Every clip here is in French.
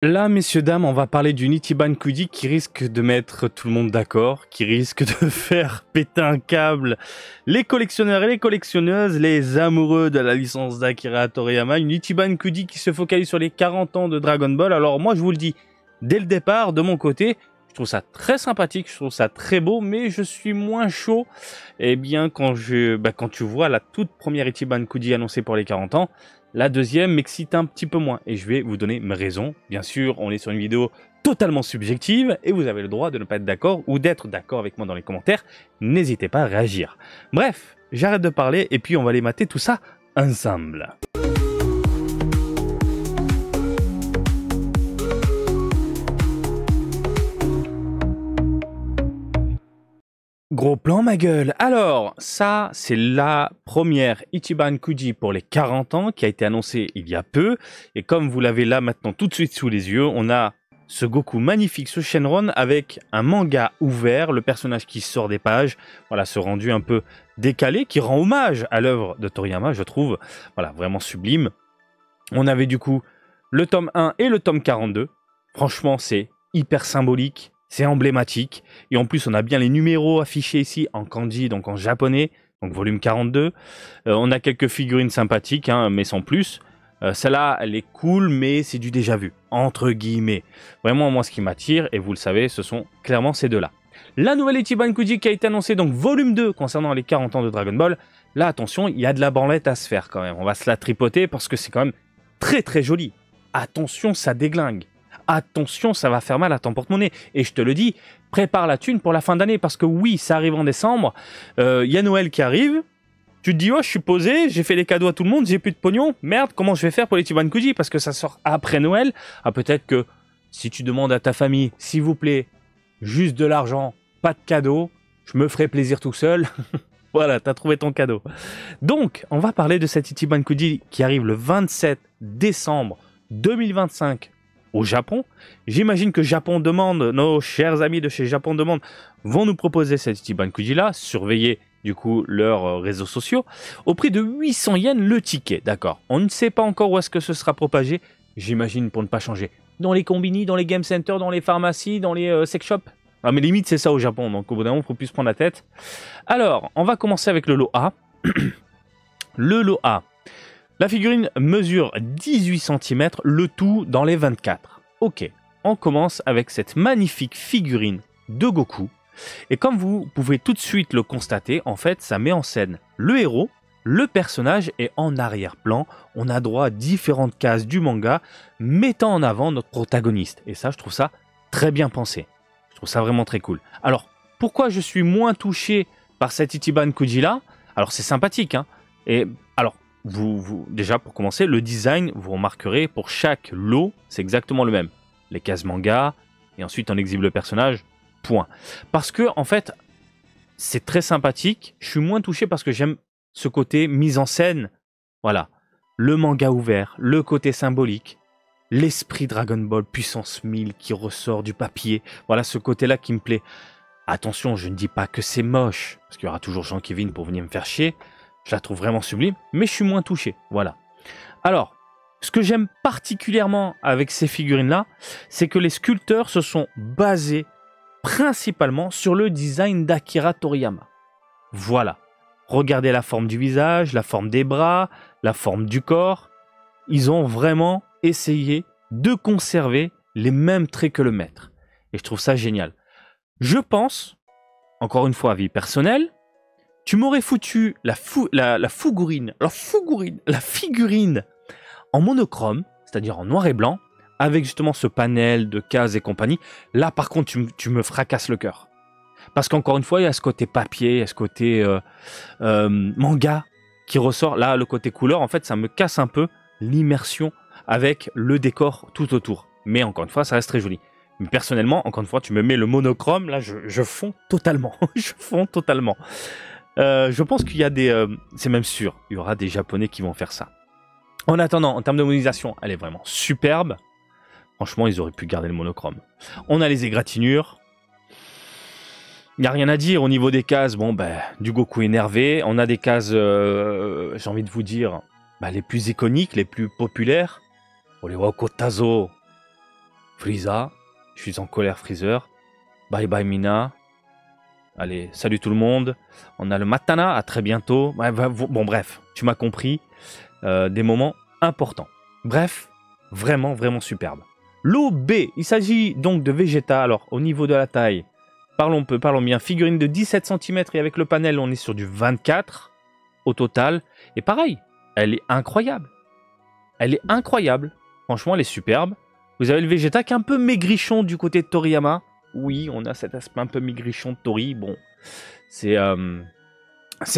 Là, messieurs, dames, on va parler d'une Ichiban Kuji qui risque de mettre tout le monde d'accord, qui risque de faire péter un câble les collectionneurs et les collectionneuses, les amoureux de la licence d'Akira Toriyama. Une Ichiban Kuji qui se focalise sur les 40 ans de Dragon Ball. Alors moi, je vous le dis, dès le départ, de mon côté, je trouve ça très sympathique, je trouve ça très beau, mais je suis moins chaud. Eh bien, quand tu vois la toute première Ichiban Kuji annoncée pour les 40 ans, la deuxième m'excite un petit peu moins et je vais vous donner mes raisons. Bien sûr, on est sur une vidéo totalement subjective et vous avez le droit de ne pas être d'accord ou d'être d'accord avec moi dans les commentaires. N'hésitez pas à réagir. Bref, j'arrête de parler et puis on va aller mater tout ça ensemble. Gros plan ma gueule. Alors, ça, c'est la première Ichiban Kuji pour les 40 ans qui a été annoncée il y a peu. Et comme vous l'avez là maintenant tout de suite sous les yeux, on a ce Goku magnifique, ce Shenron avec un manga ouvert, le personnage qui sort des pages. Voilà, ce rendu un peu décalé qui rend hommage à l'œuvre de Toriyama, je trouve. Voilà, vraiment sublime. On avait du coup le tome 1 et le tome 42. Franchement, c'est hyper symbolique. C'est emblématique. Et en plus, on a bien les numéros affichés ici en kanji, donc en japonais, donc volume 42. On a quelques figurines sympathiques, hein, mais sans plus. Celle-là, elle est cool, mais c'est du déjà vu, entre guillemets. Vraiment, moi, ce qui m'attire, et vous le savez, ce sont clairement ces deux-là. La nouvelle Ichiban Kuji qui a été annoncée, donc volume 2, concernant les 40 ans de Dragon Ball. Là, attention, il y a de la branlette à se faire quand même. On va se la tripoter parce que c'est quand même très très joli. Attention, ça déglingue. Attention, ça va faire mal à ton porte-monnaie. Et je te le dis, prépare la thune pour la fin d'année. Parce que oui, ça arrive en décembre. Il y a Noël qui arrive. Tu te dis, oh, je suis posé, j'ai fait les cadeaux à tout le monde, j'ai plus de pognon. Merde, comment je vais faire pour les Ichiban Kuji? Parce que ça sort après Noël. Ah, peut-être que si tu demandes à ta famille, s'il vous plaît, juste de l'argent, pas de cadeau, je me ferai plaisir tout seul. Voilà, t'as trouvé ton cadeau. Donc, on va parler de cette Ichiban Kuji qui arrive le 27 décembre 2025 au Japon. J'imagine que Japon Demande, nos chers amis de chez Japon Demande, vont nous proposer cette Ichiban Kuji là, surveiller du coup leurs réseaux sociaux, au prix de 800 yens le ticket, d'accord. On ne sait pas encore où est-ce que ce sera propagé, j'imagine pour ne pas changer. Dans les combini, dans les game centers, dans les pharmacies, dans les sex shops. Ah mais limite c'est ça au Japon, donc au bout d'un moment il faut plus se prendre la tête. Alors, on va commencer avec le lot A. Le lot A. La figurine mesure 18 cm, le tout dans les 24. Ok, on commence avec cette magnifique figurine de Goku. Et comme vous pouvez tout de suite le constater, en fait, ça met en scène le héros, le personnage, et en arrière-plan, on a droit à différentes cases du manga mettant en avant notre protagoniste. Et ça, je trouve ça très bien pensé. Je trouve ça vraiment très cool. Alors, pourquoi je suis moins touché par cette Ichiban Kuji là? Alors, c'est sympathique, hein. Et alors, déjà, pour commencer, le design, vous remarquerez, pour chaque lot, c'est exactement le même. Les cases manga, et ensuite on exhibe le personnage, point. Parce que, en fait, c'est très sympathique. Je suis moins touché parce que j'aime ce côté mise en scène. Voilà. Le manga ouvert, le côté symbolique, l'esprit Dragon Ball puissance 1000 qui ressort du papier. Voilà ce côté-là qui me plaît. Attention, je ne dis pas que c'est moche, parce qu'il y aura toujours Jean-Kevin pour venir me faire chier. Je la trouve vraiment sublime, mais je suis moins touché. Voilà. Alors, ce que j'aime particulièrement avec ces figurines-là, c'est que les sculpteurs se sont basés principalement sur le design d'Akira Toriyama. Voilà. Regardez la forme du visage, la forme des bras, la forme du corps. Ils ont vraiment essayé de conserver les mêmes traits que le maître. Et je trouve ça génial. Je pense, encore une fois, avis personnel, tu m'aurais foutu la figurine en monochrome, c'est-à-dire en noir et blanc, avec justement ce panel de cases et compagnie. Là, par contre, tu me fracasses le cœur. Parce qu'encore une fois, il y a ce côté papier, il y a ce côté manga qui ressort. Là, le côté couleur, en fait, ça me casse un peu l'immersion avec le décor tout autour. Mais encore une fois, ça reste très joli. Mais personnellement, encore une fois, tu me mets le monochrome, là, je fonds totalement. Je fonds totalement. Je pense qu'il y a des... c'est même sûr, il y aura des Japonais qui vont faire ça. En attendant, en termes de modélisation, elle est vraiment superbe. Franchement, ils auraient pu garder le monochrome. On a les égratignures. Il n'y a rien à dire au niveau des cases. Bon, ben, du Goku énervé. On a des cases, j'ai envie de vous dire, les plus iconiques, les plus populaires. Oh, les Wakotazo. Frieza, je suis en colère Freezer. Bye bye Mina. Allez, salut tout le monde. On a le Matana, à très bientôt. Ouais, bon bref, tu m'as compris. Des moments importants. Bref, vraiment, vraiment superbe. Lot B, il s'agit donc de Vegeta. Alors, au niveau de la taille, parlons bien. Figurine de 17 cm et avec le panel, on est sur du 24 au total. Et pareil, elle est incroyable. Elle est incroyable. Franchement, elle est superbe. Vous avez le Vegeta qui est un peu maigrichon du côté de Toriyama. Oui, on a cet aspect un peu maigrichon de Tori. Bon, c'est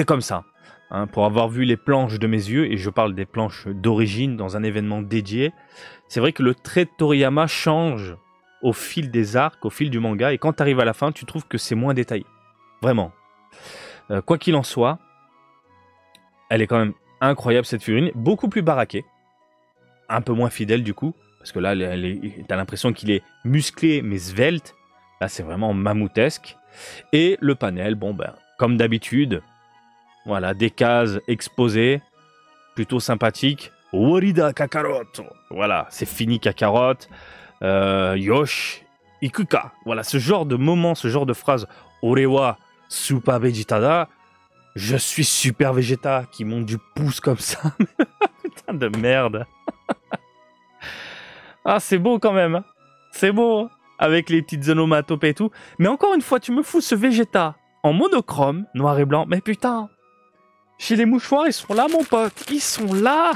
comme ça. Hein, pour avoir vu les planches de mes yeux, et je parle des planches d'origine dans un événement dédié, c'est vrai que le trait de Toriyama change au fil des arcs, au fil du manga, et quand tu arrives à la fin, tu trouves que c'est moins détaillé. Vraiment. Quoi qu'il en soit, elle est quand même incroyable cette figurine, beaucoup plus baraquée, un peu moins fidèle du coup, parce que là, t'as l'impression qu'il est musclé mais svelte. Là, c'est vraiment mammouthesque. Et le panel, bon ben, comme d'habitude, voilà, des cases exposées, plutôt sympathiques. Worida Kakarot. Voilà, c'est fini Kakarot. Yosh Ikuka. Voilà, ce genre de moment, ce genre de phrase. Orewa Super Vegeta. Je suis Super Vegeta qui monte du pouce comme ça. Putain de merde. Ah, c'est beau quand même. Hein. C'est beau. Avec les petites onomatopées et tout. Mais encore une fois, tu me fous ce Vegeta en monochrome, noir et blanc. Mais putain. Chez les mouchoirs, ils sont là, mon pote. Ils sont là.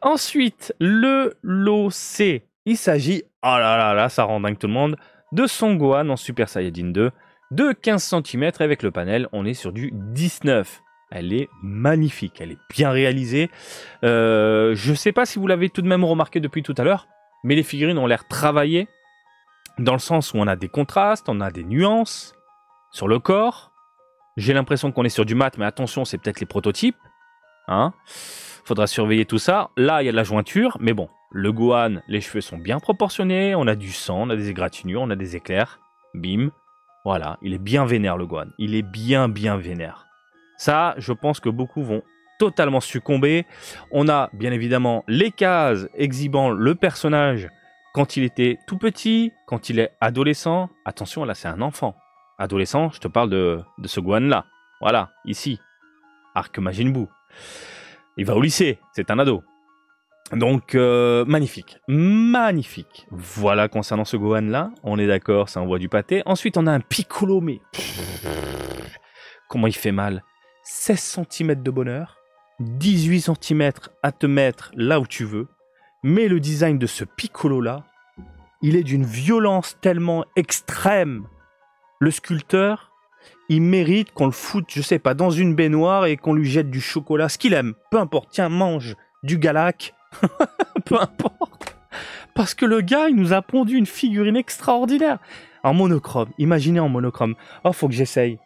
Ensuite, le lot C. Il s'agit, oh là là là, ça rend dingue tout le monde, de Son Gohan en Super Saiyajin 2, de 15 cm avec le panel, on est sur du 19. Elle est magnifique, elle est bien réalisée. Je ne sais pas si vous l'avez tout de même remarqué depuis tout à l'heure, mais les figurines ont l'air travaillées, dans le sens où on a des contrastes, on a des nuances sur le corps. J'ai l'impression qu'on est sur du mat, mais attention, c'est peut-être les prototypes. Hein, faudra surveiller tout ça. Là, il y a de la jointure, mais bon, le Gohan, les cheveux sont bien proportionnés, on a du sang, on a des égratignures, on a des éclairs. Bim. Voilà, il est bien vénère le Gohan. Il est bien vénère. Ça, je pense que beaucoup vont totalement succomber. On a bien évidemment les cases exhibant le personnage quand il était tout petit, quand il est adolescent. Attention, là, c'est un enfant. Adolescent, je te parle de ce Gohan-là. Voilà, ici. Arc Majin Buu. Il va au lycée, c'est un ado. Donc, magnifique. Magnifique. Voilà, concernant ce Gohan-là, on est d'accord, ça envoie du pâté. Ensuite, on a un Piccolo, mais... Comment il fait mal. 16 cm de bonheur, 18 cm à te mettre là où tu veux. Mais le design de ce Piccolo-là, il est d'une violence tellement extrême. Le sculpteur, il mérite qu'on le foute, je sais pas, dans une baignoire et qu'on lui jette du chocolat, ce qu'il aime. Peu importe, tiens, mange du Galac. Peu importe. Parce que le gars, il nous a pondu une figurine extraordinaire. En monochrome, imaginez en monochrome. Oh, faut que j'essaye.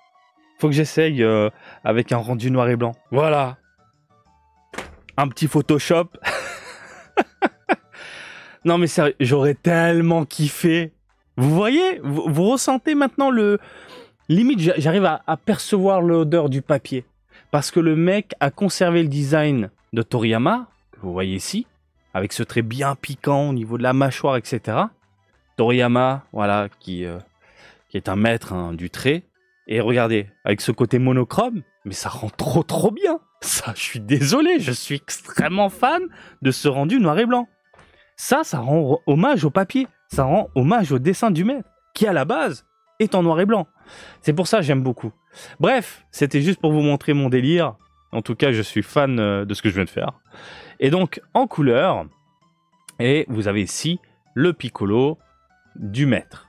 Faut que j'essaye avec un rendu noir et blanc. Voilà. Un petit Photoshop. Non mais sérieux, j'aurais tellement kiffé. Vous voyez, vous ressentez maintenant le... Limite, j'arrive à percevoir l'odeur du papier. Parce que le mec a conservé le design de Toriyama, que vous voyez ici, avec ce trait bien piquant au niveau de la mâchoire, etc. Toriyama, voilà, qui est un maître hein, du trait. Et regardez, avec ce côté monochrome, mais ça rend trop bien. Ça, je suis désolé, je suis extrêmement fan de ce rendu noir et blanc. Ça rend hommage au papier. Ça rend hommage au dessin du maître, qui à la base est en noir et blanc. C'est pour ça que j'aime beaucoup. Bref, c'était juste pour vous montrer mon délire. En tout cas, je suis fan de ce que je viens de faire. Et donc, en couleur, et vous avez ici le Piccolo du maître.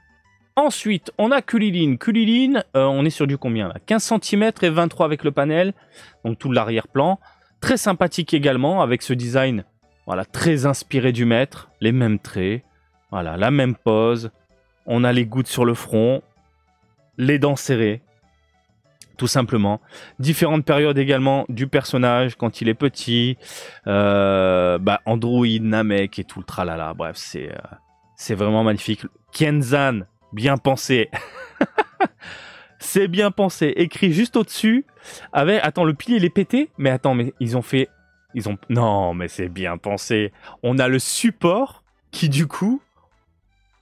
Ensuite, on a Kulilin. Kulilin, on est sur du combien là? 15 cm et 23 avec le panel. Donc tout l'arrière-plan. Très sympathique également, avec ce design voilà, très inspiré du maître. Les mêmes traits. Voilà, la même pose. On a les gouttes sur le front. Les dents serrées. Tout simplement. Différentes périodes également du personnage quand il est petit. Android, Namek et tout le tralala. Bref, c'est vraiment magnifique. Kenzan, bien pensé. C'est bien pensé. Écrit juste au-dessus. Avec... Attends, le pilier, il est pété. Mais attends, mais ils ont fait... Non, mais c'est bien pensé. On a le support qui du coup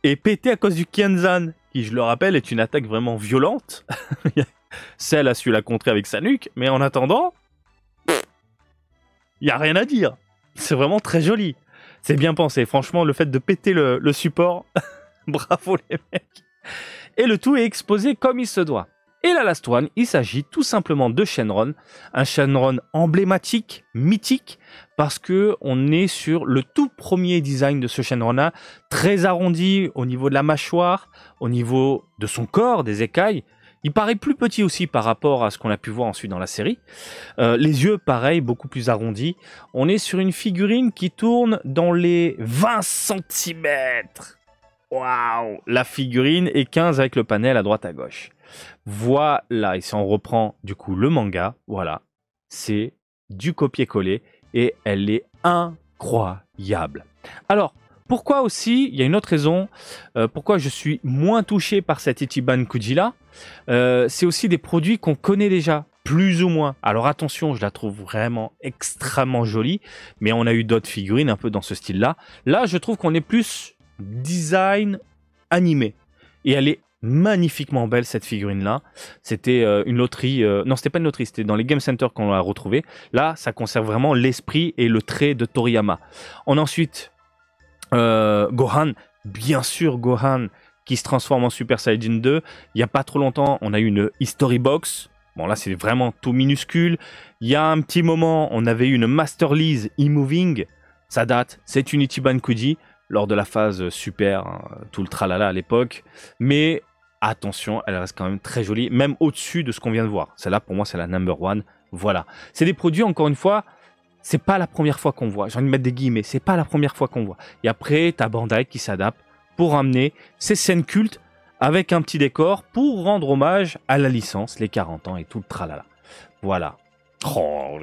est pété à cause du Kianzan, qui, je le rappelle, est une attaque vraiment violente. Cell a su la contrer avec sa nuque, mais en attendant, il n'y a rien à dire. C'est vraiment très joli. C'est bien pensé. Franchement, le fait de péter le support, bravo les mecs. Et le tout est exposé comme il se doit. Et la last one, il s'agit tout simplement de Shenron, un Shenron emblématique, mythique, parce que on est sur le tout premier design de ce Shenron-là, très arrondi au niveau de la mâchoire, au niveau de son corps, des écailles. Il paraît plus petit aussi par rapport à ce qu'on a pu voir ensuite dans la série. Les yeux, pareil, beaucoup plus arrondis. On est sur une figurine qui tourne dans les 20 cm. Waouh! La figurine est 15 avec le panel à droite à gauche. Voilà, ici on reprend du coup le manga, voilà, c'est du copier-coller et elle est incroyable. Alors, pourquoi aussi, il y a une autre raison, pourquoi je suis moins touché par cette Ichiban Kuji là, c'est aussi des produits qu'on connaît déjà, plus ou moins. Alors attention, je la trouve vraiment extrêmement jolie, mais on a eu d'autres figurines un peu dans ce style-là. Là, je trouve qu'on est plus design animé, et elle est magnifiquement belle cette figurine là. C'était une loterie, non c'était pas une loterie, c'était dans les Game Center qu'on l'a retrouvée. Là ça conserve vraiment l'esprit et le trait de Toriyama. On a ensuite Gohan, bien sûr Gohan qui se transforme en Super Saiyan 2. Il n'y a pas trop longtemps on a eu une History Box. Bon là c'est vraiment tout minuscule. Il y a un petit moment on avait eu une Master Lease E-Moving. Ça date, c'est une Ichiban Kuji lors de la phase super, hein, tout le tralala à l'époque. Mais attention, elle reste quand même très jolie, même au-dessus de ce qu'on vient de voir. Celle-là, pour moi, c'est la number one. Voilà. C'est des produits, encore une fois, c'est pas la première fois qu'on voit. J'ai envie de mettre des guillemets, c'est pas la première fois qu'on voit. Et après, t'as Bandai qui s'adapte pour amener ces scènes cultes avec un petit décor pour rendre hommage à la licence, les 40 ans et tout le tralala. Voilà. Oh,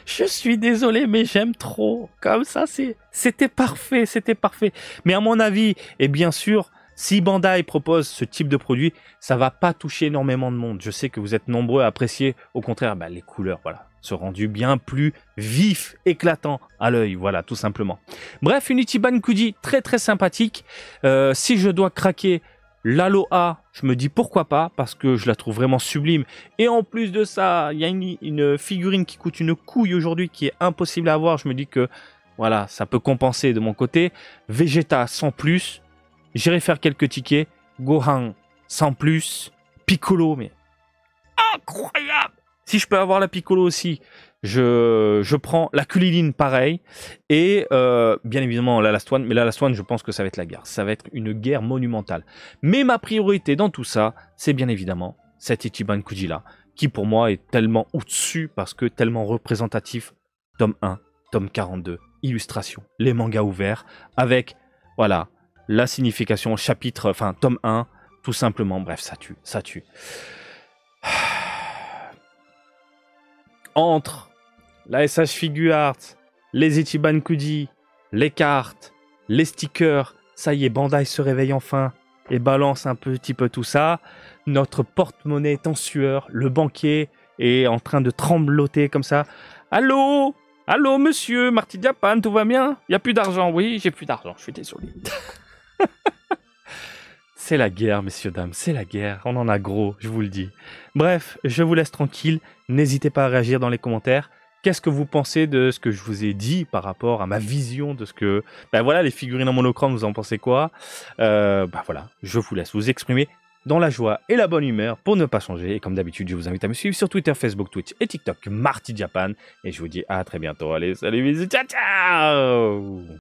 je suis désolé, mais j'aime trop. Comme ça, c'était parfait, c'était parfait. Mais à mon avis, et bien sûr, si Bandai propose ce type de produit, ça va pas toucher énormément de monde. Je sais que vous êtes nombreux à apprécier, au contraire, les couleurs, voilà, ce rendu bien plus vif, éclatant à l'œil, voilà, tout simplement. Bref, une Ichiban Kuji très très sympathique. Si je dois craquer l'Aloha, je me dis pourquoi pas, parce que je la trouve vraiment sublime. Et en plus de ça, il y a une figurine qui coûte une couille aujourd'hui, qui est impossible à avoir. Je me dis que, voilà, ça peut compenser de mon côté. Vegeta sans plus. J'irai faire quelques tickets. Gohan sans plus. Piccolo, mais incroyable! Si je peux avoir la Piccolo aussi, je prends la Kulilin pareil. Et bien évidemment la Last One. Mais la Last One, je pense que ça va être la guerre. Ça va être une guerre monumentale. Mais ma priorité dans tout ça, c'est bien évidemment cette Ichiban Kuji là, qui pour moi est tellement au-dessus parce que tellement représentatif. Tome 1, tome 42, illustration, les mangas ouverts, avec, voilà, la signification, chapitre, enfin, tome 1, tout simplement, bref, ça tue, ça tue. Entre la SH Figuarts, les Ichiban Kuji, les cartes, les stickers, ça y est, Bandai se réveille enfin et balance un petit peu tout ça. Notre porte-monnaie est en sueur, le banquier est en train de trembloter comme ça. Allô? Allô, monsieur, Marty Japan, tout va bien? Il n'y a plus d'argent, oui, j'ai plus d'argent, je suis désolé. C'est la guerre, messieurs, dames, c'est la guerre. On en a gros, je vous le dis. Bref, je vous laisse tranquille. N'hésitez pas à réagir dans les commentaires. Qu'est-ce que vous pensez de ce que je vous ai dit par rapport à ma vision de ce que... voilà, les figurines en monochrome, vous en pensez quoi? Voilà, je vous laisse vous exprimer dans la joie et la bonne humeur pour ne pas changer. Et comme d'habitude, je vous invite à me suivre sur Twitter, Facebook, Twitch et TikTok, Marty Japan. Et je vous dis à très bientôt. Allez, salut, bisous, ciao, ciao!